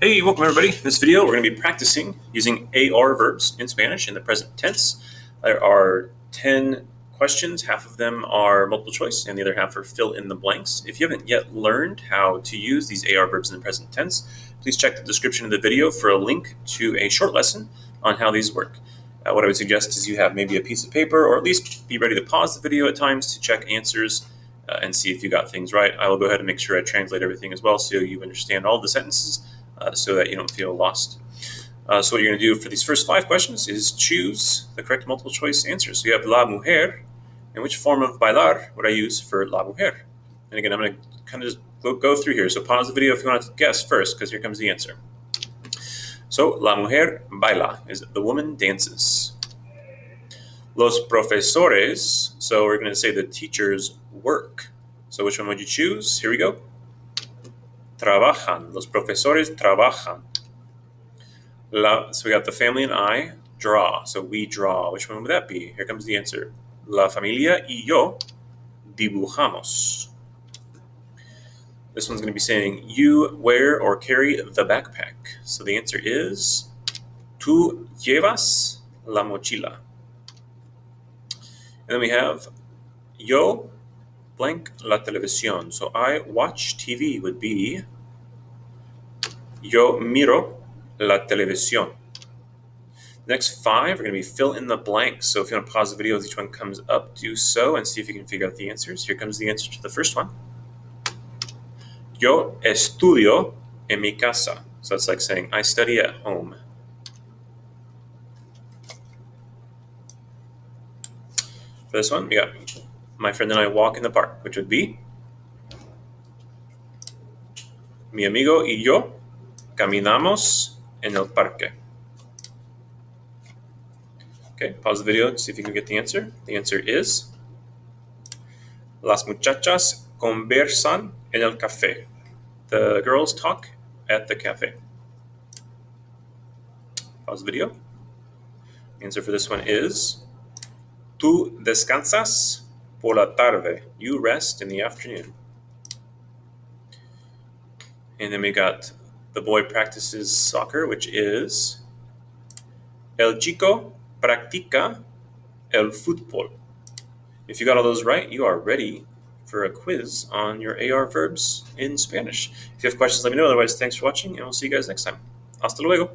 Hey, welcome everybody. In this video, we're going to be practicing using AR verbs in Spanish in the present tense. There are 10 questions. Half of them are multiple choice and the other half are fill in the blanks. If you haven't yet learned how to use these AR verbs in the present tense, please check the description of the video for a link to a short lesson on how these work. What I would suggest is you have maybe a piece of paper, or at least be ready to pause the video at times to check answers and see if you got things right. I will go ahead and make sure I translate everything as well so you understand all the sentences so that you don't feel lost. So what you're going to do for these first 5 questions is choose the correct multiple choice answers. So you have la mujer, and which form of bailar would I use for la mujer? And again, I'm going to kind of just go through here. So pause the video if you want to guess first, because here comes the answer. So la mujer baila, is the woman dances. Los profesores, so we're going to say the teachers work. So which one would you choose? Here we go. Trabajan. Los profesores trabajan. So we got the family and I draw. So we draw. Which one would that be? Here comes the answer. La familia y yo dibujamos. This one's going to be saying you wear or carry the backpack. So the answer is tú llevas la mochila. And then we have yo blank la televisión. So I watch TV would be yo miro la televisión. The next 5 are going to be fill in the blanks. So if you want to pause the video as each one comes up, do so and see if you can figure out the answers. Here comes the answer to the first one. Yo estudio en mi casa. So it's like saying I study at home. For this one, we got my friend and I walk in the park, which would be mi amigo y yo caminamos en el parque. Okay, pause the video and see if you can get the answer. The answer is las muchachas conversan en el café. The girls talk at the cafe. Pause the video. The answer for this one is tú descansas por la tarde. You rest in the afternoon. And then we got the boy practices soccer, which is el chico practica el fútbol. If you got all those right, you are ready for a quiz on your AR verbs in Spanish. If you have questions, let me know. Otherwise, thanks for watching, and we'll see you guys next time. Hasta luego.